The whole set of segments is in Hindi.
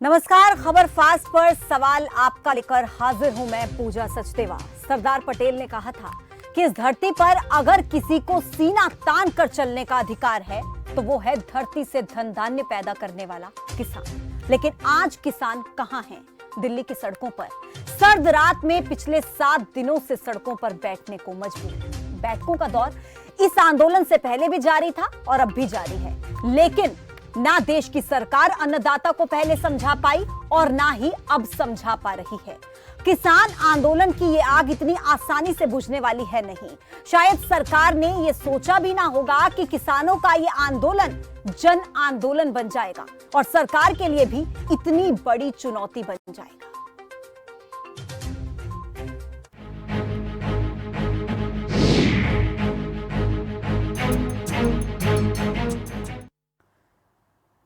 नमस्कार, खबर फास्ट पर सवाल आपका लेकर हाजिर हूं मैं पूजा सचदेवा। सरदार पटेल ने कहा था कि इस धरती पर अगर किसी को सीना तान कर चलने का अधिकार है तो वो है धरती से धन धान्य पैदा करने वाला किसान। लेकिन आज किसान कहां हैं? दिल्ली की सड़कों पर सर्द रात में पिछले 7 दिनों से सड़कों पर बैठने को मजबूर। बैठकों का दौर इस आंदोलन से पहले भी जारी था और अब भी जारी है, लेकिन ना देश की सरकार अन्नदाता को पहले समझा पाई और ना ही अब समझा पा रही है। किसान आंदोलन की ये आग इतनी आसानी से बुझने वाली है नहीं। शायद सरकार ने ये सोचा भी ना होगा कि किसानों का ये आंदोलन जन आंदोलन बन जाएगा और सरकार के लिए भी इतनी बड़ी चुनौती बन जाएगा।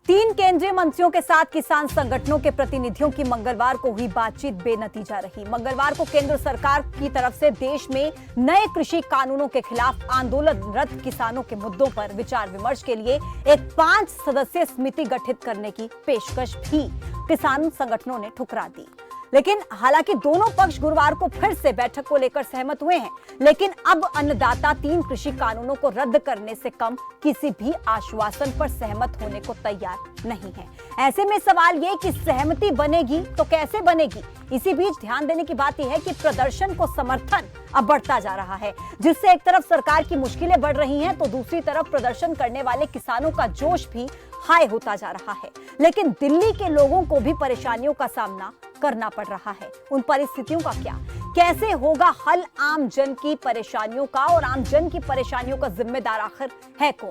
तीन केंद्रीय मंत्रियों के साथ किसान संगठनों के प्रतिनिधियों की मंगलवार को हुई बातचीत बेनतीजा रही। मंगलवार को केंद्र सरकार की तरफ से देश में नए कृषि कानूनों के खिलाफ आंदोलनरत किसानों के मुद्दों पर विचार विमर्श के लिए एक 5 सदस्यीय समिति गठित करने की पेशकश भी किसान संगठनों ने ठुकरा दी। लेकिन हालांकि दोनों पक्ष गुरुवार को फिर से बैठक को लेकर सहमत हुए हैं, लेकिन अब अन्नदाता 3 कृषि कानूनों को रद्द करने से कम किसी भी आश्वासन पर सहमत होने को तैयार नहीं है। ऐसे में सवाल ये कि सहमति बनेगी तो कैसे बनेगी? इसी बीच ध्यान देने की बात यह है कि प्रदर्शन को समर्थन अब बढ़ता जा रहा है, जिससे एक तरफ सरकार की मुश्किलें बढ़ रही हैं तो दूसरी तरफ प्रदर्शन करने वाले किसानों का जोश भी हाई होता जा रहा है। लेकिन दिल्ली के लोगों को भी परेशानियों का सामना करना पड़ रहा है। उन परिस्थितियों का क्या, कैसे होगा हल आम जन की परेशानियों का, और आम जन की परेशानियों का जिम्मेदार आखिर है कौन?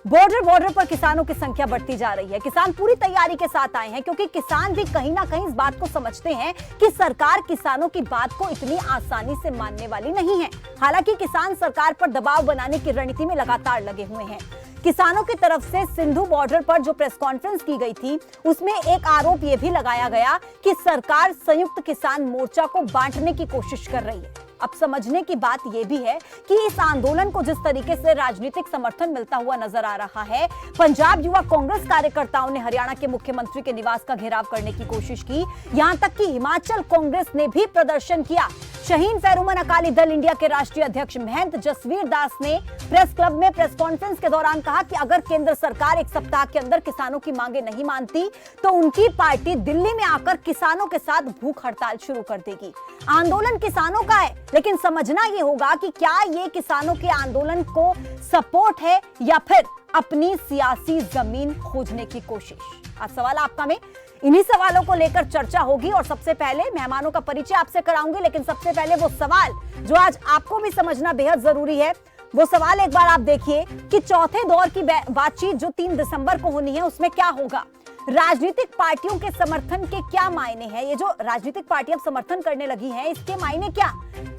बॉर्डर पर किसानों की संख्या बढ़ती जा रही है। किसान पूरी तैयारी के साथ आए हैं क्योंकि किसान भी कहीं ना कहीं इस बात को समझते हैं कि सरकार किसानों की बात को इतनी आसानी से मानने वाली नहीं है। हालांकि किसान सरकार पर दबाव बनाने की रणनीति में लगातार लगे हुए हैं। किसानों की तरफ से सिंधु बॉर्डर पर जो प्रेस कॉन्फ्रेंस की गई थी उसमें एक आरोप यह भी लगाया गया कि सरकार संयुक्त किसान मोर्चा को बांटने की कोशिश कर रही है। अब समझने की बात यह भी है कि इस आंदोलन को जिस तरीके से राजनीतिक समर्थन मिलता हुआ नजर आ रहा है, पंजाब युवा कांग्रेस कार्यकर्ताओं ने हरियाणा के मुख्यमंत्री के निवास का घेराव करने की कोशिश की। यहां तक कि हिमाचल कांग्रेस ने भी प्रदर्शन किया। शहीन फेरुमन अकाली दल इंडिया के राष्ट्रीय अध्यक्ष महंत जसवीर दास ने प्रेस क्लब में प्रेस कॉन्फ्रेंस के दौरान कहा कि अगर केंद्र सरकार 1 सप्ताह के अंदर किसानों की मांगे नहीं मानती तो उनकी पार्टी दिल्ली में आकर किसानों के साथ भूख हड़ताल शुरू कर देगी। आंदोलन किसानों का है, लेकिन समझना यह होगा कि क्या ये किसानों के आंदोलन को सपोर्ट है या फिर अपनी सियासी जमीन खोजने की कोशिश। आज सवाल आपका में इन्हीं सवालों को लेकर चर्चा होगी और सबसे पहले मेहमानों का परिचय आपसे कराऊंगी, लेकिन सबसे पहले वो सवाल जो आज आपको भी समझना बेहद जरूरी है, वो सवाल एक बार आप देखिए कि चौथे दौर की बातचीत जो 3 दिसंबर को होनी है उसमें क्या होगा। राजनीतिक पार्टियों के समर्थन के क्या मायने हैं? ये जो राजनीतिक पार्टियां समर्थन करने लगी हैं इसके मायने क्या?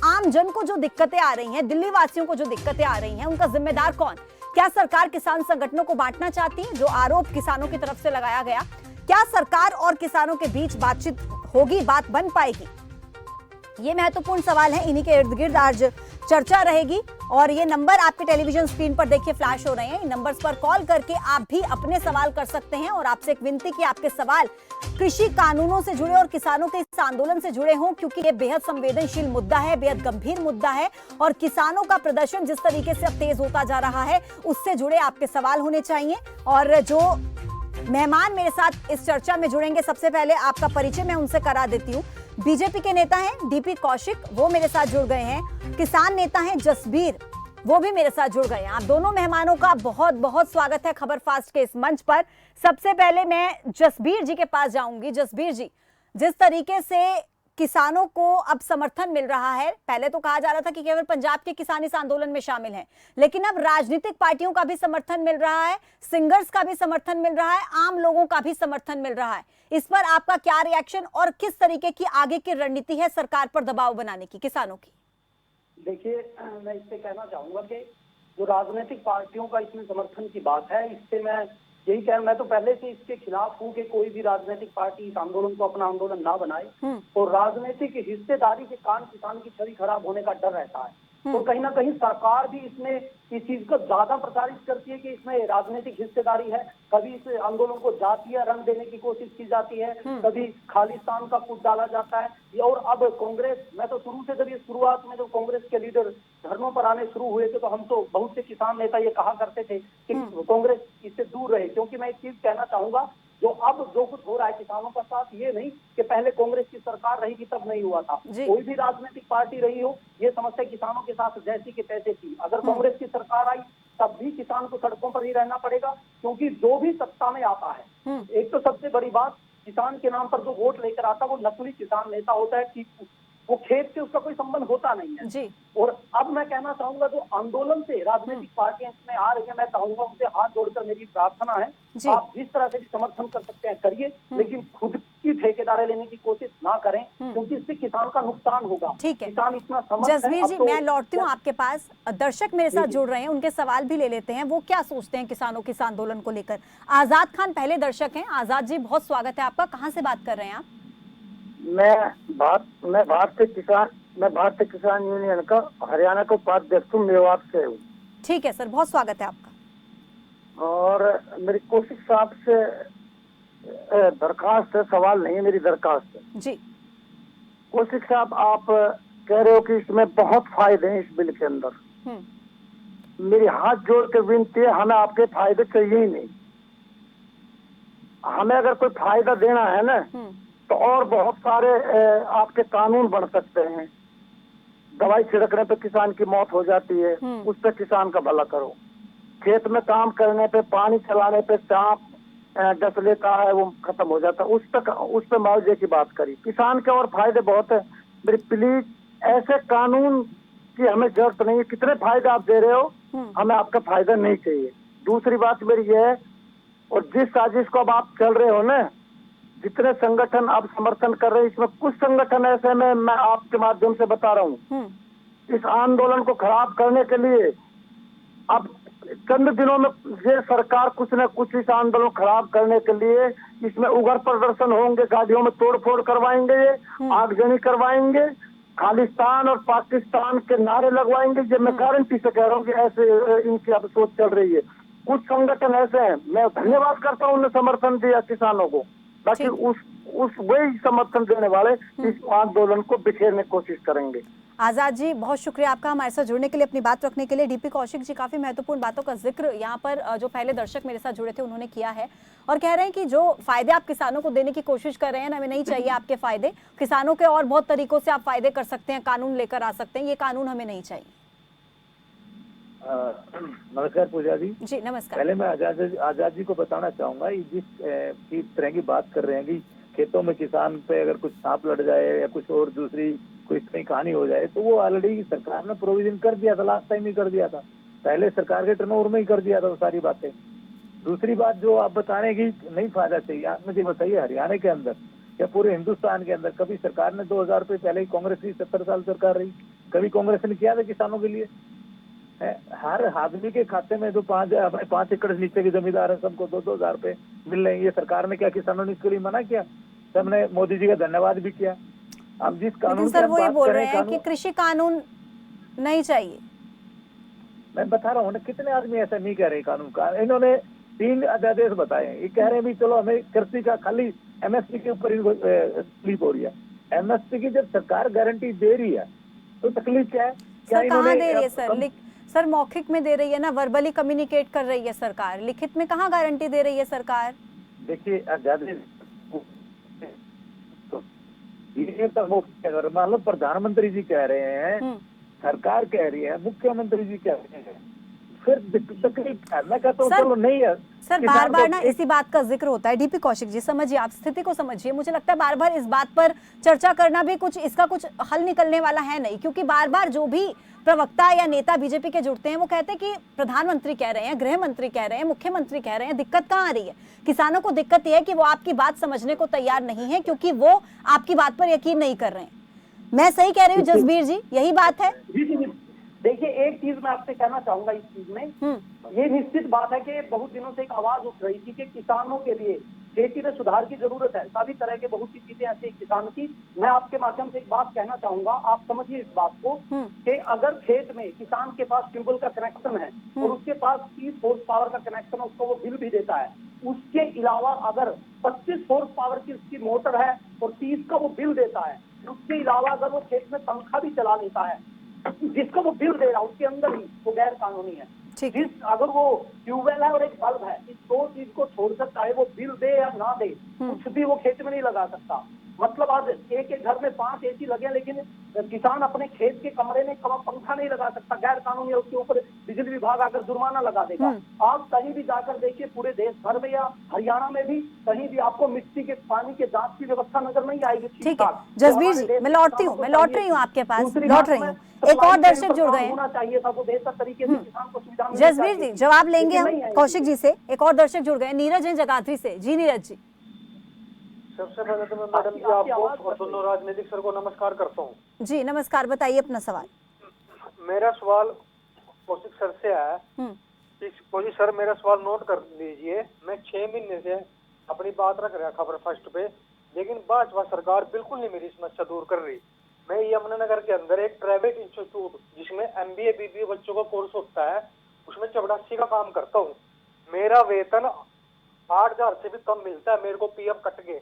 आम जन को जो दिक्कतें आ रही हैं, दिल्ली वासियों को जो दिक्कतें आ रही हैं, उनका जिम्मेदार कौन? क्या सरकार किसान संगठनों को बांटना चाहती है, जो आरोप किसानों की तरफ से लगाया गया? क्या सरकार और किसानों के बीच बातचीत होगी, बात बन पाएगी? ये महत्वपूर्ण सवाल है, इन्हीं के इर्द गिर्द आज चर्चा रहेगी। और ये नंबर आपके टेलीविजन स्क्रीन पर देखिए फ्लैश हो रहे हैं। इन नंबर्स पर कॉल करके आप भी अपने सवाल कर सकते हैं और आपसे एक विनती कि आपके सवाल कृषि कानूनों से जुड़े और किसानों के इस आंदोलन से जुड़े हों, क्योंकि ये बेहद संवेदनशील मुद्दा है, बेहद गंभीर मुद्दा है और किसानों का प्रदर्शन जिस तरीके से अब तेज होता जा रहा है उससे जुड़े आपके सवाल होने चाहिए। और जो मेहमान मेरे साथ इस चर्चा में जुड़ेंगे, सबसे पहले आपका परिचय मैं उनसे करा देती हूँ। बीजेपी के नेता हैं डीपी कौशिक, वो मेरे साथ जुड़ गए हैं। किसान नेता हैं जसबीर, वो भी मेरे साथ जुड़ गए हैं। आप दोनों मेहमानों का बहुत बहुत स्वागत है खबर फास्ट के इस मंच पर। सबसे पहले मैं जसबीर जी के पास जाऊंगी। जसबीर जी, जिस तरीके से किसानों को अब समर्थन मिल रहा है, पहले तो कहा जा रहा था कि केवल पंजाब के किसान इस आंदोलन में शामिल हैं, लेकिन अब राजनीतिक पार्टियों का भी समर्थन मिल रहा है, सिंगर्स का भी समर्थन मिल रहा है, आम लोगों का भी समर्थन मिल रहा है। इस पर आपका क्या रिएक्शन और किस तरीके की आगे की रणनीति है सरकार पर दबाव बनाने की किसानों की? देखिए, मैं इससे कहना चाहूंगा कि जो राजनीतिक पार्टियों का इसमें समर्थन की बात है, इससे मैं तो पहले से इसके खिलाफ हूँ कि कोई भी राजनीतिक पार्टी इस आंदोलन को अपना आंदोलन ना बनाए और राजनीतिक हिस्सेदारी के कारण किसान की छवि खराब होने का डर रहता है। और कहीं ना कहीं सरकार भी इसमें इस चीज को ज्यादा प्रचारित करती है कि इसमें राजनीतिक हिस्सेदारी है। कभी इस आंदोलन को जातीय रंग देने की कोशिश की जाती है, कभी खालिस्तान का पुट डाला जाता है। और अब कांग्रेस, मैं तो शुरू से जब ये शुरुआत में जब कांग्रेस के लीडर धरनों पर आने शुरू हुए थे तो हम तो बहुत से किसान नेता ये कहा करते थे कि कांग्रेस इससे दूर रहे, क्योंकि मैं एक चीज कहना चाहूंगा, जो कुछ हो रहा है किसानों का साथ, ये नहीं कि पहले कांग्रेस की सरकार रही थी तब नहीं हुआ था। कोई भी राजनीतिक पार्टी रही हो, ये समस्या किसानों के साथ जैसी के तैसे थी। अगर कांग्रेस की सरकार आई तब भी किसान को सड़कों पर ही रहना पड़ेगा, क्योंकि जो भी सत्ता में आता है, एक तो सबसे बड़ी बात, किसान के नाम पर जो वोट लेकर आता है वो नकली किसान नेता होता है कि वो खेत से उसका कोई संबंध होता नहीं है जी। और अब मैं कहना चाहूंगा जो आंदोलन से राजनीतिक पार्टियां इसमें आ रही है, मैं चाहूंगा उनसे हाथ जोड़कर मेरी प्रार्थना है, आप जिस तरह से भी समर्थन कर सकते हैं करिए, लेकिन खुद की ठेकेदारी लेने की कोशिश ना करें, क्योंकि इससे किसान का नुकसान होगा। ठीक है, किसान इतना समझ जसवीर जी, मैं लौटती हूँ आपके पास। दर्शक मेरे साथ जुड़ रहे हैं, उनके सवाल भी ले लेते हैं, वो क्या सोचते हैं किसानों के इस आंदोलन को लेकर। आजाद खान पहले दर्शक हैं। आजाद जी, बहुत स्वागत है आपका। कहाँ से बात कर रहे हैं आप? मैं भारतीय किसान यूनियन का हरियाणा का उपाध्यक्ष हूँ, मेवात से हूँ। ठीक है सर, बहुत स्वागत है आपका। और मेरी कौशिक साहब से दरखास्त है, सवाल नहीं है, मेरी दरखास्त है जी। कौशिक साहब, आप कह रहे हो कि इसमें बहुत फायदे हैं इस बिल के अंदर। मेरी हाथ जोड़ के विनती है, हमें आपके फायदे चाहिए ही नहीं। हमें अगर कोई फायदा देना है ना तो और बहुत सारे आपके कानून बन सकते हैं। दवाई छिड़कने पे किसान की मौत हो जाती है, उस पर किसान का भला करो। खेत में काम करने पे, पानी चलाने पे सांप डस लेता है, वो खत्म हो जाता है, उस पे मुआवजे की बात करी। किसान के और फायदे बहुत है। मेरी प्लीज, ऐसे कानून की हमें जरूरत नहीं है। कितने फायदे आप दे रहे हो, हमें आपका फायदा नहीं चाहिए। दूसरी बात मेरी यह है, और जिस साजिश को अब आप चल रहे हो ना, जितने संगठन आप समर्थन कर रहे हैं, इसमें कुछ संगठन ऐसे में मैं आपके माध्यम से बता रहा हूँ, इस आंदोलन को खराब करने के लिए अब चंद दिनों में ये सरकार कुछ न कुछ इस आंदोलन को खराब करने के लिए इसमें उग्र प्रदर्शन होंगे, गाड़ियों में तोड़फोड़ करवाएंगे, आगजनी करवाएंगे, खालिस्तान और पाकिस्तान के नारे लगवाएंगे। ये मैं गारंटी से कह रहा हूँ कि ऐसे इनकी अब सोच चल रही है। कुछ संगठन ऐसे हैं, मैं धन्यवाद करता हूँ, उन्होंने समर्थन दिया किसानों को, बाकी उस वही समर्थन देने वाले इस आंदोलन को बिखेरने की कोशिश करेंगे। आजाद जी, बहुत शुक्रिया आपका हमारे साथ जुड़ने के लिए, अपनी बात रखने के लिए। डीपी कौशिक जी काफी महत्वपूर्ण बातों का जिक्र यहाँ पर जो पहले दर्शक मेरे साथ जुड़े थे उन्होंने किया है, और कह रहे हैं कि जो फायदे आप किसानों को देने की कोशिश कर रहे हैं, हमें नहीं चाहिए आपके फायदे। किसानों के और बहुत तरीकों से आप फायदे कर सकते हैं, कानून लेकर आ सकते हैं, ये कानून हमें नहीं चाहिए। नमस्कार पूजा जी। जी नमस्कार। पहले मैं आजाद जी को बताना चाहूंगा, जिस तरह की बात कर रहे हैं कि खेतों में किसान पे अगर कुछ सांप लड़ जाए या कुछ और दूसरी कोई इतनी कहानी हो जाए, तो वो ऑलरेडी सरकार ने प्रोविजन कर दिया था, लास्ट टाइम ही कर दिया था, पहले सरकार के टर्नओवर में ही कर दिया था वो सारी बातें। दूसरी बात जो आप बता रहे हैं कि नहीं फायदा चाहिए, आप मुझे बताइए हरियाणा के अंदर या पूरे हिंदुस्तान के अंदर कभी सरकार ने 2000 रुपये, पहले ही कांग्रेस की 70 साल सरकार रही, कभी कांग्रेस ने किया था किसानों के लिए? हर आदमी के खाते में जो 5 एकड़ नीचे के जमींदार है, सबको 2-2 हजार रुपए मिल रहे हैं। ये सरकार ने क्या किसानों ने इसके लिए मना किया? सबने मोदी जी का धन्यवाद भी किया। अब जिस कानून सर वो ये बोल रहे हैं कि कृषि कानून नहीं चाहिए। मैं बता रहा हूँ ना, कितने आदमी ऐसा नहीं कह रहे कानून का। इन्होंने 3 अध्यादेश बताए, ये कह रहे हैं भी चलो हमें कृषि का खाली एमएसपी के ऊपर तकलीफ हो रही है। एमएसपी की जब सरकार गारंटी दे रही है तो तकलीफ क्या है? क्या कहाँ दे रही है सर? सर मौखिक में दे रही है ना, वर्बली कम्युनिकेट कर रही है सरकार, लिखित में कहाँ गारंटी दे रही है सरकार? देखिए अध्यादेश मान लो प्रधानमंत्री जी कह रहे हैं, सरकार कह रही है, मुख्यमंत्री जी कह रहे हैं, फिर तकलीफ मैं कहता हूँ चलो नहीं है। सर बार बार ना इसी बात का जिक्र होता है। डीपी कौशिक जी समझिए, आप स्थिति को समझिए। मुझे लगता है बार बार इस बात पर चर्चा करना भी इसका कुछ हल निकलने वाला है नहीं, क्योंकि बार बार जो भी प्रवक्ता या नेता बीजेपी के जुड़ते हैं वो कहते हैं कि प्रधानमंत्री कह रहे हैं, गृह मंत्री कह रहे हैं, मुख्यमंत्री कह रहे हैं। दिक्कत कहाँ आ रही है? किसानों को दिक्कत यह है कि वो आपकी बात समझने को तैयार नहीं है, क्योंकि वो आपकी बात पर यकीन नहीं कर रहे हैं। मैं सही कह रही हूँ जसबीर जी, यही बात है? देखिए एक चीज मैं आपसे कहना चाहूंगा इस चीज में, ये निश्चित बात है कि बहुत दिनों से एक आवाज उठ रही थी कि किसानों के लिए खेती में सुधार की जरूरत है। सभी तरह के बहुत सी चीजें ऐसी किसान की। मैं आपके माध्यम से एक बात कहना चाहूंगा, आप समझिए इस बात को कि अगर खेत में किसान के पास ट्यूबवेल का कनेक्शन है और उसके पास 30 हॉर्स पावर का कनेक्शन है, उसको वो बिल भी देता है। उसके अलावा अगर 25 हॉर्स पावर की उसकी मोटर है और 30 का वो बिल देता है, उसके अलावा अगर वो खेत में पंखा भी चला लेता है जिसका वो बिल दे रहा है, उसके अंदर ही वो गैर कानूनी है। जिस अगर वो ट्यूबवेल है और एक बल्ब है, इस दो चीज को छोड़ सकता है, वो बिल दे या ना दे, कुछ भी वो खेत में नहीं लगा सकता। मतलब आज एक घर में 5 AC लगे, लेकिन किसान अपने खेत के कमरे में पंखा नहीं लगा सकता, गैर कानूनी है। उसके ऊपर बिजली विभाग आकर जुर्माना लगा देगा। आप कहीं भी जाकर देखिए, पूरे देश भर में या हरियाणा में भी कहीं भी आपको मिट्टी के पानी के जांच की व्यवस्था नजर नहीं आएगी। ठीक है जसबीर जी, मैं लौट रही हूँ आपके पास, लौट रही हूँ। एक और दर्शक जुड़ गए होना चाहिए था, वो बेहतर तरीके से किसान को सुविधा। जसबीर जी जवाब लेंगे हम कौशिक जी से। एक और दर्शक जुड़ गए, नीरज हैं जगाधरी से। जी नीरज जी। सबसे पहले तो मैं मैडम जी आपको और दोनों राजनीतिक सर को नमस्कार करता हूँ। जी नमस्कार, बताइए अपना सवाल। मेरा सवाल कौशिक सर से है। कौशिक सर मेरा सवाल नोट कर लीजिए। मैं 6 महीने से अपनी बात रख रहा खबर फर्स्ट पे, लेकिन भाजपा सरकार बिल्कुल नहीं मेरी समस्या दूर कर रही। मैं यमुनानगर के अंदर एक प्राइवेट इंस्टीट्यूट जिसमें MBA BBA बच्चों का कोर्स होता है, उसमें चपड़ासी का काम करता हूँ। मेरा वेतन 8,000 से भी कम मिलता है, मेरे को PF कट के।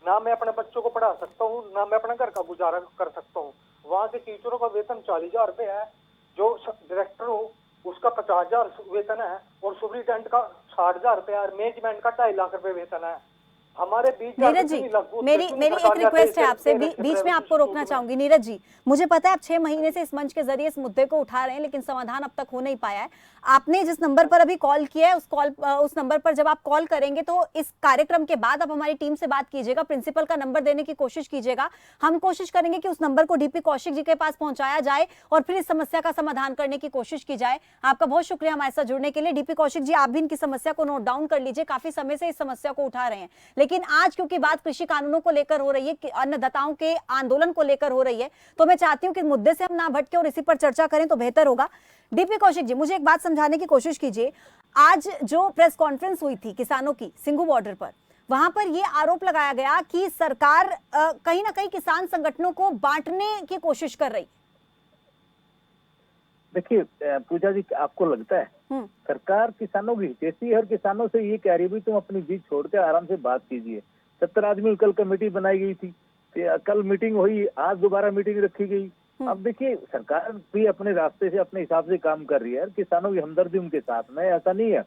ना मैं अपने बच्चों को पढ़ा सकता हूँ, ना मैं अपने घर का गुजारा कर सकता हूँ। वहाँ के टीचरों का वेतन 40,000 रुपये है, जो डायरेक्टर हूँ उसका 50,000 वेतन है, और सुपरिटेंडेंट का 60,000 रुपये है, मैनेजमेंट का 2.5 लाख रुपए वेतन है। हमारे बीच नीरज जी मेरी एक रिक्वेस्ट है आपसे, बीच में आपको रोकना चाहूंगी। नीरज जी, मुझे पता है आप 6 महीने से इस मंच के जरिए इस मुद्दे को उठा रहे हैं, लेकिन समाधान अब तक हो नहीं पाया है। आपने जिस नंबर पर अभी कॉल किया है उस नंबर पर जब आप कॉल करेंगे तो इस कार्यक्रम के बाद आप हमारी टीम से बात कीजिएगा, प्रिंसिपल का नंबर देने की कोशिश कीजिएगा। हम कोशिश करेंगे कि उस नंबर को DP कौशिक जी के पास पहुंचाया जाए और फिर इस समस्या का समाधान करने की कोशिश की जाए। आपका बहुत शुक्रिया हमारे साथ जुड़ने के लिए। DP कौशिक जी, आप भी इनकी समस्या को नोट डाउन कर लीजिए, काफी समय से इस समस्या को उठा रहे हैं, लेकिन आज क्योंकि बात कृषि कानूनों को लेकर हो रही है, अन्नदाताओं के आंदोलन को लेकर हो रही है, तो मैं चाहती हूं कि मुद्दे से हम ना भटके और इसी पर चर्चा करें तो बेहतर होगा। DP कौशिक जी, मुझे एक बात समझाने की कोशिश कीजिए। आज जो प्रेस कॉन्फ्रेंस हुई थी किसानों की सिंघू बॉर्डर पर, वहां पर यह आरोप लगाया गया कि सरकार कहीं ना कहीं किसान संगठनों को बांटने की कोशिश कर रही। देखिए पूजा जी, आपको लगता है सरकार किसानों की हितैषी है और किसानों से ये कह रही है तुम अपनी जीत छोड़ के आराम से बात कीजिए। 70 आदमी कल कमेटी बनाई गई थी, कल मीटिंग हुई, आज दोबारा मीटिंग रखी गई। अब देखिए सरकार भी अपने रास्ते से अपने हिसाब से काम कर रही है, किसानों की हमदर्दी उनके साथ में, ऐसा नहीं है।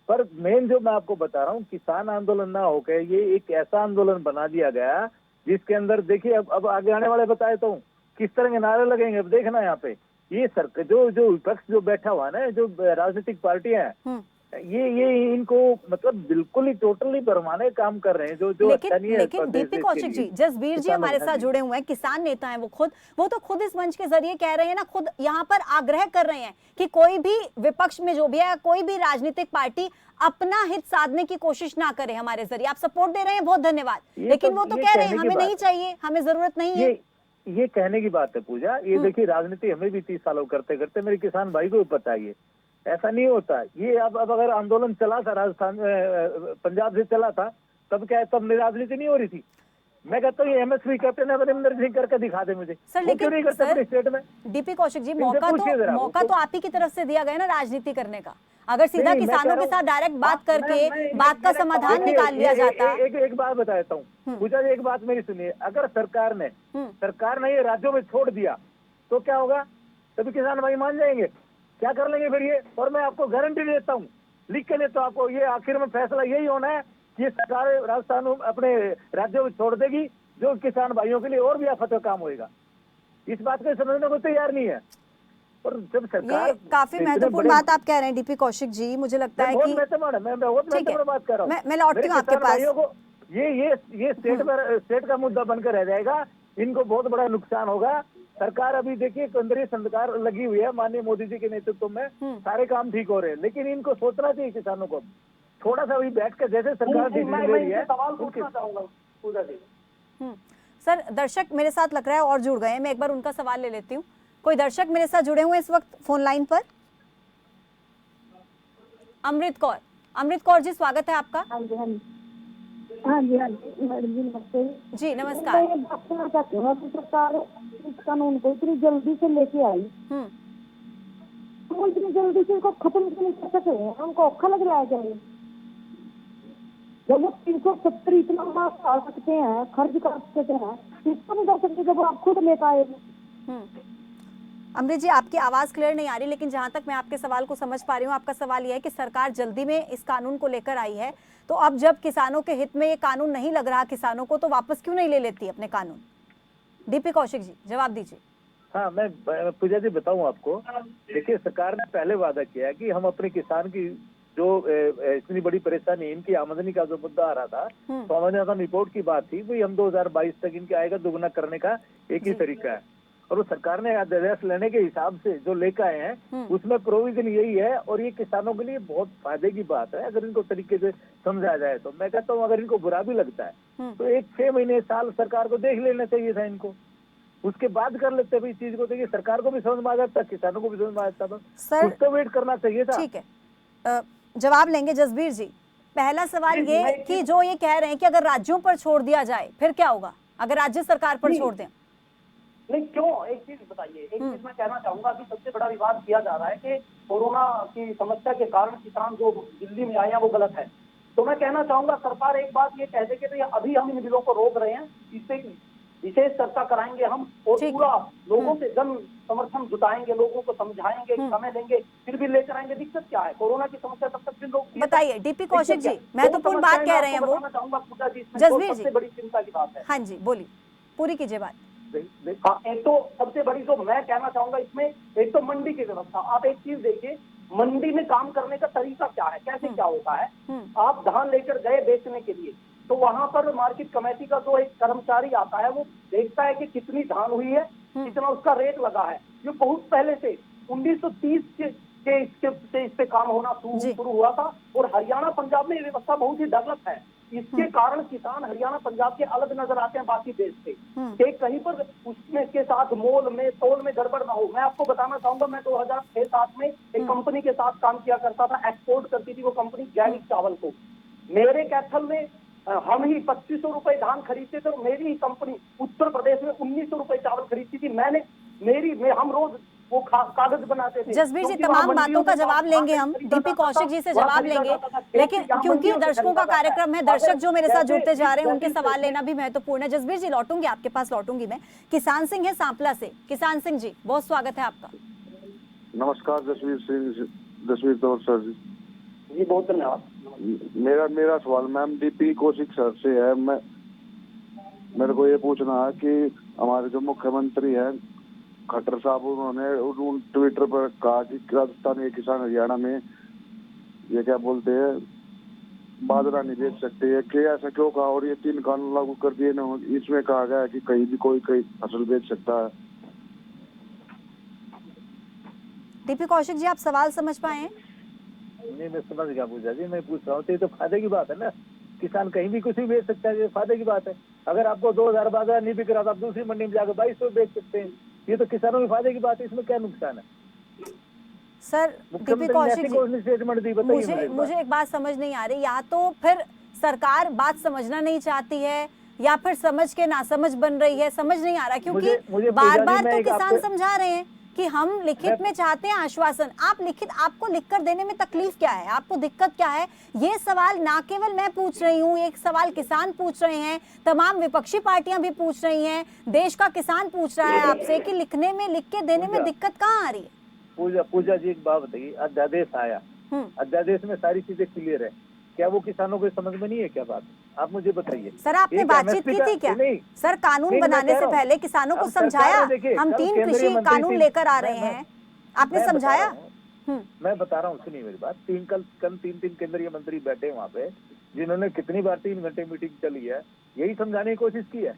पर मेन जो मैं आपको बता रहा हूँ, किसान आंदोलन ना होकर ये एक ऐसा आंदोलन बना दिया गया जिसके अंदर देखिए अब आगे आने वाले बताए तो किस तरह के नारे लगेंगे। अब देखना यहाँ पे ये सरकार जो विपक्ष जो बैठा हुआ है ना, जो राजनीतिक पार्टियां हैं, ये इनको मतलब बिल्कुल ही टोटली बरमाने काम कर रहे हैं जो लेकिन DP कौशिक जी, जसबीर जी हमारे साथ जुड़े हुए हैं, किसान नेता हैं वो तो खुद इस मंच के जरिए कह रहे हैं ना, खुद यहाँ पर आग्रह कर रहे हैं कि कोई भी विपक्ष में जो भी है, कोई भी राजनीतिक पार्टी अपना हित साधने की कोशिश ना करे हमारे जरिए। आप सपोर्ट दे रहे हैं, बहुत धन्यवाद, लेकिन वो तो कह रहे हैं हमें नहीं चाहिए, हमें जरूरत नहीं है। ये कहने की बात है पूजा। ये देखिए राजनीति हमें भी 30 सालों करते करते मेरे किसान भाई को पता है, ऐसा नहीं होता। ये अब अगर आंदोलन चला था राजस्थान पंजाब से चला था, तब क्या है, तब राजनीति नहीं हो रही थी। मैं कहता हूँ MSP कैप्टन अमरिंदर सिंह करके दिखा दे मुझे, सर। लेकिन सर स्टेट में DP कौशिक जी, मौका तो आप ही की तरफ से दिया गया ना राजनीति करने का। अगर सीधा किसानों के साथ डायरेक्ट बात करके बात का समाधान निकाल लिया जाता। एक बात बताता हूँ पूजा जी, एक बात मेरी सुनिए। अगर सरकार ने ये राज्यों में छोड़ दिया तो क्या होगा? तभी किसान भाई मान जाएंगे, क्या कर लेंगे फिर ये। और मैं आपको गारंटी देता हूँ, लिख के देता हूँ आपको, ये आखिर में फैसला यही होना है कि सरकार राजस्थान अपने राज्यों में छोड़ देगी, जो किसान भाइयों के लिए और भी आफत का काम होगा। इस बात को समझने को तैयार नहीं है। और जब सरकार, ये काफी महत्वपूर्ण बात आप कह रहे हैं DP कौशिक जी, मुझे लगता है कि मैं बहुत महत्वपूर्ण बात कर रहा हूँ। मैं लौटती हूँ आपके पास। ये स्टेट का मुद्दा बनकर रह जाएगा, इनको बहुत बड़ा नुकसान होगा। सरकार अभी देखिए केंद्रीय सरकार लगी हुई है, माननीय मोदी जी के नेतृत्व में सारे काम ठीक हो रहे हैं, लेकिन इनको सोचना चाहिए किसानों को थोड़ा सा भी बैठ कर, जैसे सरकार सवाल पूछना चाहूंगा पूजा जी। सर दर्शक मेरे साथ लग रहा है और जुड़ गए हैं, मैं एक बार उनका सवाल ले लेती हूँ। कोई दर्शक मेरे साथ जुड़े हुए इस वक्त फोन लाइन पर? अमृत कौर जी, स्वागत है आपका। हाँ जी मैडम जी नमस्ते जी नमस्कार। मैं ये बात करना चाहती हूँ कि सरकार इस कानून को इतनी जल्दी से लेके आई, तो इतनी जल्दी से इसको खत्म क्यों नहीं कर सके? हमको औखा लग रहा है क्या ये? जब वो 370 इतना मार्क्स आ सकते हैं, खर्च कर सकते हैं, इसको नहीं कर सकते जब आप खुद लेकर आए? अमृत जी, आपकी आवाज क्लियर नहीं आ रही, लेकिन जहां तक मैं आपके सवाल को समझ पा रही हूँ, आपका सवाल यह है कि सरकार जल्दी में इस कानून को लेकर आई है, तो अब जब किसानों के हित में ये कानून नहीं लग रहा किसानों को, तो वापस क्यों नहीं ले लेती अपने कानून? डीपी कौशिक जी जवाब दीजिए। हाँ, मैं पूजा जी बताऊं आपको। देखिए, सरकार ने पहले वादा किया है कि हम अपने किसान की जो इतनी बड़ी परेशानी, इनकी आमदनी का जो मुद्दा आ रहा था, तो आमदनी रिपोर्ट की बात थी, भाई हम 2022 तक इनके आय का दुगना करने का एक ही तरीका है। और वो सरकार ने अध्यादेश लेने के हिसाब से जो लेकर आए हैं, उसमें प्रोविजन यही है, और ये किसानों के लिए बहुत फायदे की बात है अगर इनको तरीके से समझा जाए तो। मैं कहता हूँ अगर इनको बुरा भी लगता है तो 6 महीने साल सरकार को देख लेना चाहिए था इनको, उसके बाद कर लेते भाई चीज को। देखिए, सरकार को भी समझ में आ जाता, किसानों को भी समझ में आ जाता, तो कुछ तो वेट करना चाहिए था। ठीक है, जवाब लेंगे जसबीर जी। पहला सवाल ये कि जो ये कह रहे हैं कि अगर राज्यों पर छोड़ दिया जाए फिर क्या होगा, अगर राज्य सरकार पर छोड़ दें? नहीं, क्यों? एक चीज बताइए, एक चीज मैं कहना चाहूंगा कि सबसे बड़ा विवाद किया जा रहा है कि कोरोना की समस्या के कारण किसान जो दिल्ली में आए हैं वो गलत है। तो मैं कहना चाहूंगा सरकार एक बात ये कह दे कि तो अभी हम इन बिलों को रोक रहे हैं, इससे विशेष चर्चा कराएंगे हम और पूरा लोगों से जन समर्थन जुटाएंगे, लोगों को समझाएंगे, समय लेंगे, फिर भी लेकर आएंगे। दिक्कत क्या है? कोरोना की समस्या तब तक भी लोग बताइए। डीपी कौशिक जी महत्वपूर्ण बात कह रहे हैं वो। जसबीर जी, सबसे बड़ी चिंता की बात है। हाँ जी बोलिए, पूरी कीजिए बात। हाँ, एक तो सबसे बड़ी जो मैं कहना चाहूंगा इसमें, एक तो मंडी की व्यवस्था। आप एक चीज देखिए, मंडी में काम करने का तरीका क्या है, कैसे क्या होता है। आप धान लेकर गए बेचने के लिए, तो वहां पर मार्केट कमेटी का जो एक कर्मचारी आता है वो देखता है कि कितनी धान हुई है, कितना उसका रेट लगा है। ये बहुत पहले से 1930 के इस पे काम होना शुरू हुआ था, और हरियाणा पंजाब में ये व्यवस्था बहुत ही डेवलप है। इसके कारण किसान हरियाणा पंजाब के अलग नजर आते हैं बाकी देश से, कि कहीं पर उसमें के साथ मोल में तोल में गड़बड़ ना हो। मैं आपको बताना चाहूंगा, मैं 2006-07 में एक कंपनी के साथ काम किया करता था, एक्सपोर्ट करती थी वो कंपनी जैविक चावल को। मेरे कैथल में हम ही 2500 रुपए धान खरीदते थे, और मेरी ही कंपनी उत्तर प्रदेश में 1900 रुपए चावल खरीदती थी। हम रोज वो कागज बनाते थे। जसबीर जी, तमाम बातों का जवाब लेंगे हम, डीपी कौशिक जी से जवाब लेंगे, लेकिन क्योंकि दर्शकों का कार्यक्रम है, दर्शक जो मेरे साथ जुड़ते जा रहे हैं उनके सवाल लेना भी महत्वपूर्ण है। जसबीर जी लौटूंगी आपके पास, लौटूंगी मैं। किसान सिंह है सांपला से। किसान सिंह जी बहुत स्वागत है आपका। नमस्कार जसवीर तौर सर जी, बहुत धन्यवाद। मेरा सवाल मैम डीपी कौशिक सर से है। मेरे को ये पूछना है कि हमारे जो मुख्यमंत्री हैं खट्टर साहब, उन्होंने ट्विटर पर कहा कि राजस्थान के किसान हरियाणा में ये क्या बोलते हैं बाजरा नहीं बेच सकते है, कि ऐसा क्यों कहा? और ये 3 कानून लागू कर दिए ना, इसमें कहा गया है कि कहीं भी कोई फसल बेच सकता है। डीपी कौशिक जी आप सवाल समझ पाए? नहीं, मैं समझ गया पूजा जी। मैं पूछ रहा हूँ, तो फायदे की बात है ना, किसान कहीं भी कुछ भी बेच सकता है, ये फायदे की बात है। अगर आपको 2000 बाजरा नहीं बिक रहा तो आप दूसरी मंडी में जाकर 2200 बेच सकते हैं, ये तो किसानों के फायदे की बात है, इसमें क्या नुकसान है? सर डीपी कौशिक जी, मुझे एक बात समझ नहीं आ रही, या तो फिर सरकार बात समझना नहीं चाहती है या फिर समझ के नासमझ बन रही है, समझ नहीं आ रहा। क्योंकि बार बार तो किसान समझा रहे हैं कि हम लिखित में चाहते हैं आश्वासन। आपको लिखकर देने में तकलीफ क्या है, आपको दिक्कत क्या है? ये सवाल ना केवल मैं पूछ रही हूँ, एक सवाल किसान पूछ रहे हैं, तमाम विपक्षी पार्टियां भी पूछ रही हैं, देश का किसान पूछ रहा है आपसे कि लिख के देने में दिक्कत कहाँ आ रही है? पूजा जी एक बात बताइए, अध्यादेश आया, अध्यादेश में सारी चीजें क्लियर है, क्या वो किसानों को समझ में नहीं है? क्या बात, आप मुझे बताइए। सर आपने बातचीत की थी क्या? सर कानून बनाने से पहले किसानों को समझाया, हम 3 कृषि कानून लेकर आ रहे हैं, आपने समझाया? मैं बता रहा हूँ, सुनिए मेरी बात। 3 केंद्रीय मंत्री बैठे वहाँ पे, जिन्होंने कितनी बार 3 घंटे मीटिंग चली है, यही समझाने की कोशिश की है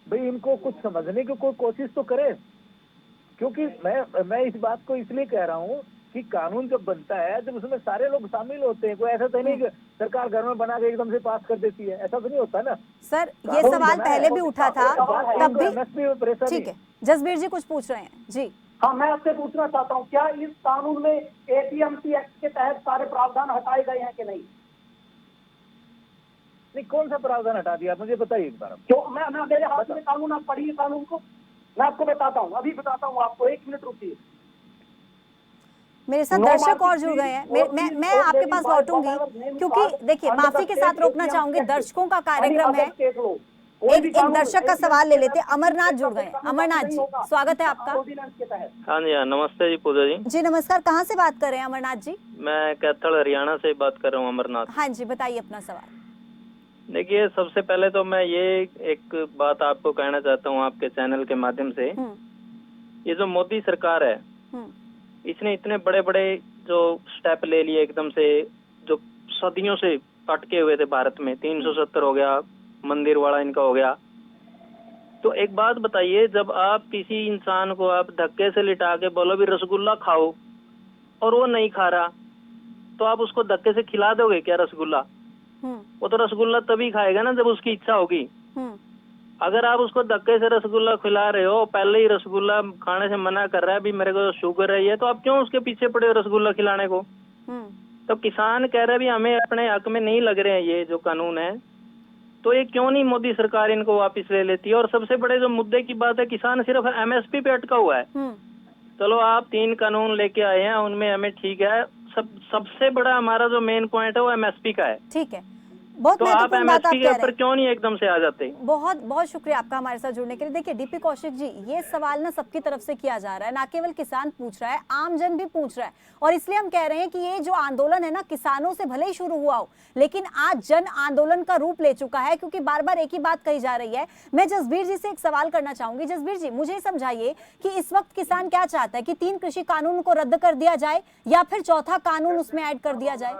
भाई इनको कुछ समझने की कोई कोशिश तो करे। क्योंकि मैं इस बात को इसलिए कह रहा हूँ कि कानून जब बनता है जब उसमें सारे लोग शामिल होते हैं, कोई ऐसा तो नहीं कि सरकार घर में बना के एकदम से पास कर देती है, ऐसा तो नहीं होता ना। सर ये सवाल पहले भी उठा था तब भी। ठीक है, जसबीर जी कुछ पूछ रहे हैं जी। हाँ, मैं आपसे पूछना चाहता हूँ, क्या इस कानून में APMC एक्ट के तहत सारे प्रावधान हटाए गए हैं कि नहीं? नहीं, कौन सा प्रावधान हटा दिया मुझे बताइए एक बार। क्यों मैं मेरे हाथ में कानून, आप पढ़िए कानून को, मैं आपको बताता हूँ, अभी बताता हूँ आपको, 1 मिनट रुकिए। मेरे साथ दर्शक और जुड़ गए हैं, मैं आपके पास लौटूंगी, क्योंकि देखिए माफी के साथ रोकना चाहूंगी, दर्शकों का कार्यक्रम है। एक दर्शक का सवाल ले लेते, अमरनाथ जुड़ गए। अमरनाथ जी, स्वागत है आपका। हाँ जी, हाँ, नमस्ते जी पूजा जी। जी नमस्कार, कहाँ से बात कर रहे हैं अमरनाथ जी? मैं कैथल हरियाणा से बात कर रहा हूँ, अमरनाथ। हाँ जी, बताइए अपना सवाल। देखिए, सबसे पहले तो मैं ये एक बात आपको कहना चाहता हूँ आपके चैनल के माध्यम से, ये जो मोदी सरकार है, इसने इतने बड़े बड़े जो स्टेप ले लिए एकदम से, जो सदियों से अटके हुए थे भारत में, 370 हो गया, मंदिर वाला इनका हो गया। तो एक बात बताइए, जब आप किसी इंसान को आप धक्के से लिटा के बोलो भी रसगुल्ला खाओ और वो नहीं खा रहा, तो आप उसको धक्के से खिला दोगे क्या रसगुल्ला? वो तो रसगुल्ला तभी खाएगा ना जब उसकी इच्छा होगी। अगर आप उसको धक्के से रसगुल्ला खिला रहे हो, पहले ही रसगुल्ला खाने से मना कर रहा है, भी मेरे को शुगर है ये, तो आप क्यों उसके पीछे पड़े हो रसगुल्ला खिलाने को? तो किसान कह रहे भी हमें अपने हक में नहीं लग रहे हैं ये जो कानून है, तो ये क्यों नहीं मोदी सरकार इनको वापस ले लेती है? और सबसे बड़े जो मुद्दे की बात है, किसान सिर्फ एमएसपी पे अटका हुआ है। चलो आप 3 कानून लेके आए हैं, उनमें हमें ठीक है, सबसे बड़ा हमारा जो मेन पॉइंट है वो एमएसपी का है। ठीक है, बहुत तो आप महत्वपूर्ण बात आप एमएसपी कह के रहे ऊपर हैं। क्यों नहीं एकदम से आ जाते? बहुत बहुत शुक्रिया आपका हमारे साथ जुड़ने के लिए। देखिए डीपी कौशिक जी, ये सवाल ना सबकी तरफ से किया जा रहा है, ना केवल किसान पूछ रहा है, आम जन भी पूछ रहा है, और इसलिए हम कह रहे हैं कि ये जो आंदोलन है ना, किसानों से भले ही शुरू हुआ हो, लेकिन आज जन आंदोलन का रूप ले चुका है, क्योंकि बार बार एक ही बात कही जा रही है। मैं जसबीर जी से एक सवाल करना चाहूंगी। जसबीर जी, मुझे समझाइए कि इस वक्त किसान क्या चाहता है, कि 3 कृषि कानून को रद्द कर दिया जाए या फिर चौथा कानून उसमें ऐड कर दिया जाए?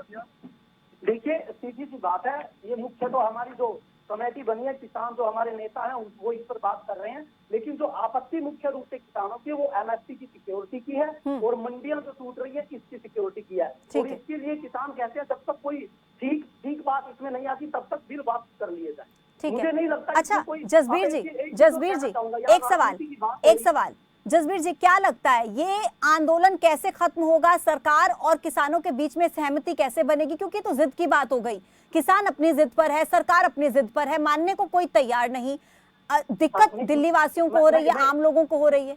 देखिए सीधी सी बात है, ये मुख्य तो हमारी जो कमेटी बनी है, किसान जो हमारे नेता हैं वो इस पर बात कर रहे हैं, लेकिन जो आपत्ति मुख्य रूप से किसानों की, वो एमएसपी की सिक्योरिटी की है और मंडियां जो टूट रही है इसकी सिक्योरिटी की है। और इसके लिए किसान कहते हैं जब तक कोई ठीक बात इसमें नहीं आती तब तक बिल वापस कर लिए जाए। ठीक मुझे है, नहीं लगता। अच्छा जसबीर जी, एक सवाल जसबीर जी, क्या लगता है ये आंदोलन कैसे खत्म होगा? सरकार और किसानों के बीच में सहमति कैसे बनेगी? क्योंकि तो जिद की बात हो गई, किसान अपनी जिद पर है, सरकार अपनी जिद पर है, मानने को कोई तैयार नहीं। दिक्कत दिल्ली वासियों को हो रही है, आम लोगों को हो रही है।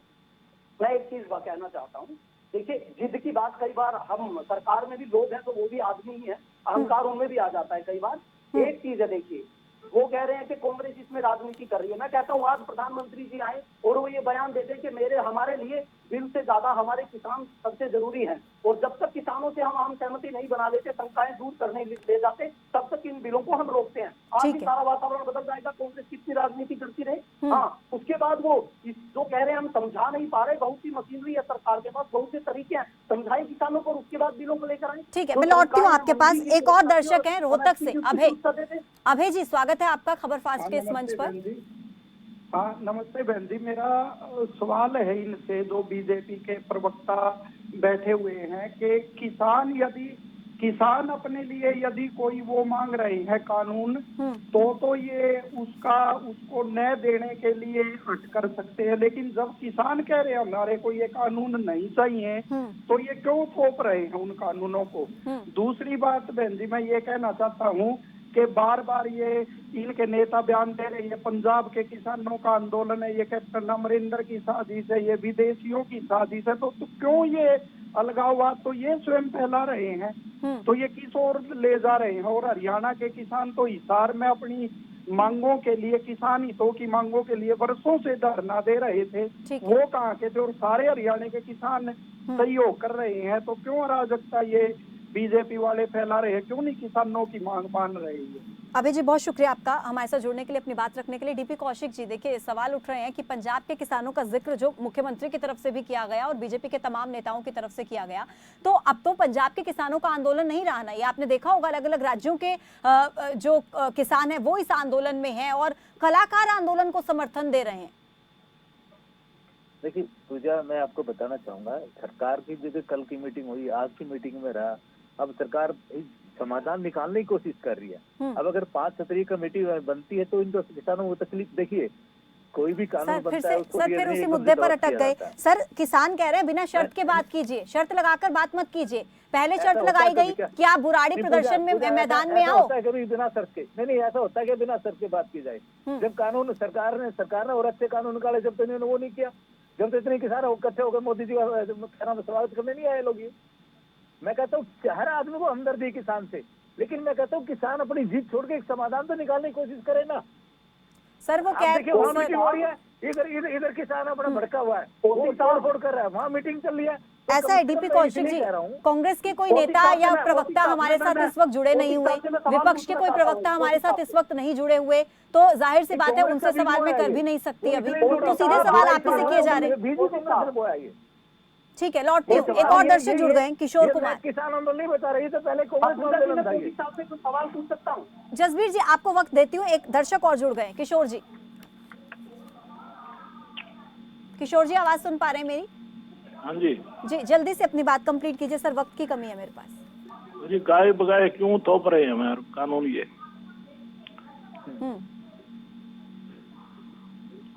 मैं एक चीज कहना चाहता हूँ, देखिए जिद की बात, कई बार हम सरकार में भी लोग हैं तो वो भी आदमी ही है, अहंकार उनमें भी आ जाता है कई बार। एक चीज है, देखिए वो कह रहे हैं कि कांग्रेस इसमें राजनीति कर रही है। मैं कहता हूँ आज प्रधानमंत्री जी आए और वो ये बयान देते हैं कि हमारे लिए बिल से ज्यादा हमारे किसान सबसे जरूरी हैं, और जब तक किसानों से हम सहमति नहीं बना लेते, शंकाएं दूर करने ले जाते, तब तक इन बिलों को हम रोकते हैं। आज भी सारा वातावरण बदल जाएगा, कांग्रेस कितनी राजनीति करती रहे। हाँ, उसके बाद वो जो कह रहे हैं हम समझा नहीं पा रहे, बहुत सी मशीनरी है सरकार के पास, बहुत से तरीके हैं, समझाए किसानों को, उसके बाद बिलों को लेकर आए। ठीक है, मैं लौटती हूँ आपके पास। एक और दर्शक है रोहतक से, अभय जी, स्वागत है आपका खबर फास्ट के इस मंच पर। हाँ नमस्ते बहन जी, मेरा सवाल है इनसे जो बीजेपी के प्रवक्ता बैठे हुए हैं कि किसान अपने लिए यदि कोई वो मांग रहे हैं कानून, तो ये उसको न देने के लिए हट कर सकते हैं, लेकिन जब किसान कह रहे हैं हमारे को ये कानून नहीं चाहिए, तो ये क्यों थोप रहे हैं उन कानूनों को? दूसरी बात बहन जी, मैं ये कहना चाहता हूँ कि बार बार ये इनके नेता बयान दे रहे हैं पंजाब के किसानों का आंदोलन है, ये कैप्टन अमरिंदर की साजिश है, ये विदेशियों की साजिश है, तो क्यों ये अलगाववाद तो ये स्वयं फैला रहे हैं, तो ये किस ओर ले जा रहे हैं? और हरियाणा के किसान तो हिसार में अपनी मांगों के लिए, किसान हितों की मांगों के लिए वर्षों से धरना दे रहे थे, वो कहाँ के थे? और सारे हरियाणा के किसान सहयोग कर रहे हैं, तो क्यों अराजकता ये बीजेपी वाले फैला रहे हैं? क्यों नहीं किसानों की मांग मान रहे हैं? अभय जी, बहुत शुक्रिया आपका हमारे साथ जुड़ने के लिए, अपनी बात रखने के लिए। डीपी कौशिक जी, देखिए सवाल उठ रहे हैं कि पंजाब के किसानों का जिक्र जो मुख्यमंत्री की तरफ से भी किया गया और बीजेपी के तमाम नेताओं की तरफ से किया गया, तो अब तो पंजाब के किसानों का आंदोलन नहीं रहा ना। ये आपने देखा होगा, अलग अलग राज्यों के जो किसान है वो इस आंदोलन में है और कलाकार आंदोलन को समर्थन दे रहे हैं। देखिए पूजा, मैं आपको बताना चाहूंगा, सरकार की जगह कल की मीटिंग हुई, आज की मीटिंग में रहा, अब सरकार समाधान निकालने की कोशिश कर रही है। अब अगर 5 सदस्यीय कमेटी बनती है तो इन किसानों को तकलीफ, देखिए कोई भी कानून सर बनता है उसको फिर उसी मुद्दे पर अटक गए। सर किसान कह रहे हैं बिना शर्त के बात कीजिए, शर्त लगाकर बात मत कीजिए। पहले शर्त लगाई गई कि आप बुराड़ी प्रदर्शन में मैदान में आओ। कभी बिना शर्त के नहीं, ऐसा होता है कि बिना शर्त के बात की जाए। जब कानून सरकार ने और अच्छे कानून निकाले, जब तो इन्होंने वो नहीं किया। जब तो इतने किसान इकट्ठे होकर मोदी जी का स्वागत करने नहीं आए लोग। ये मैं कहता हूँ हर आदमी को हमदर्दी किसान से, लेकिन मैं कहता हूँ किसान अपनी जीत छोड़ के एक समाधान तो निकालने की कोशिश करे ना। सर वो मीटिंग हो रही है, इधर किसान अपना भड़का हुआ है, वो तोड़ कर रहा है, वहाँ मीटिंग चल रही है। ऐसा है डीपी कौशिक जी, कांग्रेस के कोई नेता या प्रवक्ता हमारे साथ इस वक्त जुड़े नहीं हुए, विपक्ष के कोई प्रवक्ता हमारे साथ इस वक्त नहीं जुड़े हुए, तो जाहिर सी बात है उनसे सवाल मैं कर भी नहीं सकती अभी, तो सीधे सवाल आप ही से किए जा रहे हैं। ठीक है, लौटती हूँ। एक और दर्शक जुड़ गए, किशोर कुमार। किसान आंदोलन नहीं बता रही, तो पहले कांग्रेस सवाल पूछ सकता हूँ। जसबीर जी आपको वक्त देती हूँ, एक दर्शक और जुड़ गए, किशोर जी। किशोर जी आवाज सुन पा रहे हैं मेरी? हाँ जी जी, जल्दी से अपनी बात कंप्लीट कीजिए सर, वक्त की कमी है मेरे पास। जी, गाय बगाए क्यों थोप रहे हैं हमारे कानून ये?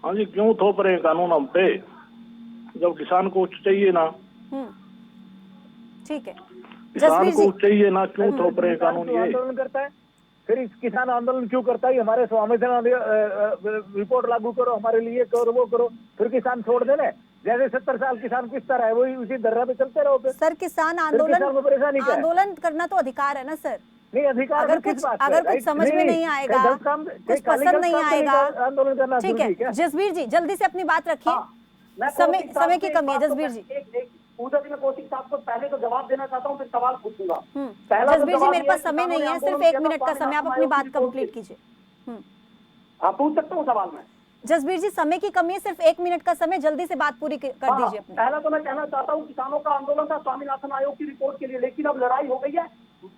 हाँ जी, क्यों थोप रहे हैं कानून हम पे, जब किसान को चाहिए ना? ठीक है, किसान को चाहिए ना, क्यों थोप रहे हैं कानून? ये आंदोलन करता है, फिर किसान आंदोलन क्यों करता है? हमारे संविधान रिपोर्ट लागू करो, हमारे लिए करो, वो करो, फिर किसान छोड़ देना। जैसे 70 साल किसान किस तरह है, वही उसी दर्रा पे चलते रहो। सर किसान आंदोलन करना तो अधिकार है ना सर? नहीं, अधिकार अगर कुछ समझ में नहीं आएगा, कुछ पसंद नहीं आएगा, आंदोलन करना ठीक है। जसबीर जी जल्दी से अपनी बात रखिए, समय की कमी है। जसबीर जी, पूजा जी मैं कौशिक साहब को पहले तो जवाब देना चाहता हूँ, फिर सवाल पूछूंगा। जसबीर जी मेरे पास समय नहीं है, सिर्फ 1 मिनट का समय, आप अपनी बात कंप्लीट कीजिए। आप पूछ सकता हूँ सवाल में? जसबीर जी समय की कमी है, सिर्फ 1 मिनट का समय, जल्दी से बात पूरी कर दीजिए अपनी। पहला तो मैं कहना चाहता हूँ किसानों का आंदोलन था स्वामीनाथन आयोग की रिपोर्ट के लिए, लेकिन अब लड़ाई हो गई है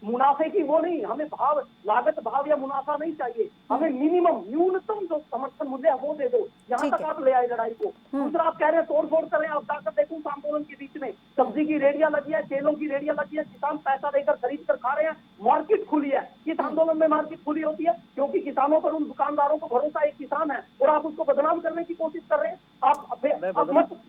मुनाफे की, वो नहीं, हमें भाव, लागत भाव या मुनाफा नहीं चाहिए, हमें मिनिमम न्यूनतम जो समर्थन मूल्य है वो दे दो। यहाँ तक आप ले आए लड़ाई को। दूसरा आप कह रहे हैं तोड़ फोड़ कर रहे हैं, आप जाकर देखो आंदोलन के बीच में सब्जी की रेडियां लगी है, केलों की रेडियां लगी है, किसान पैसा देकर खरीद कर खा रहे हैं, मार्केट खुली है। किस आंदोलन में मार्केट खुली होती है? क्योंकि किसानों पर, उन दुकानदारों को भरोसा एक किसान है, और आप उसको बदनाम करने की कोशिश कर रहे हैं। आप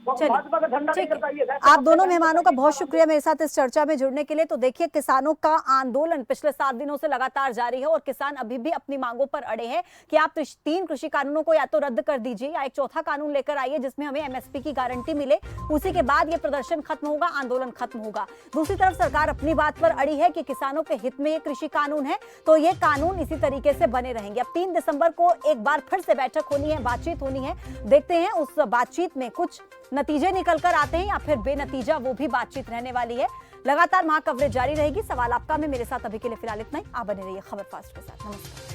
भाजपा का झंडा लेकर जाइए। आप दोनों मेहमानों का बहुत शुक्रिया मेरे साथ इस चर्चा में जुड़ने के लिए। तो देखिए, किसानों का आंदोलन पिछले 7 दिनों से लगातार जारी है और किसान अभी भी अपनी मांगों पर अड़े हैं कि आप 3 कृषि कानूनों को या तो रद्द कर दीजिए या एक चौथा कानून लेकर आइए जिसमें हमें एमएसपी की गारंटी मिले। उसी के बाद ये प्रदर्शन खत्म होगा, आंदोलन खत्म होगा। दूसरी तरफ सरकार अपनी बात पर अड़ी है कि किसानों के हित में ये कृषि कानून है, तो ये कानून इसी तरीके से बने रहेंगे। अब 3 दिसंबर को एक बार फिर से बैठक होनी है, बातचीत होनी है। देखते हैं उस बातचीत में कुछ नतीजे निकल कर आते हैं या फिर बेनतीजा वो भी बातचीत रहने वाली है। लगातार कवरेज जारी रहेगी। सवाल आपका में मेरे साथ अभी के लिए फिलहाल इतना ही। आप बने रहिए खबर फास्ट के साथ। नमस्कार।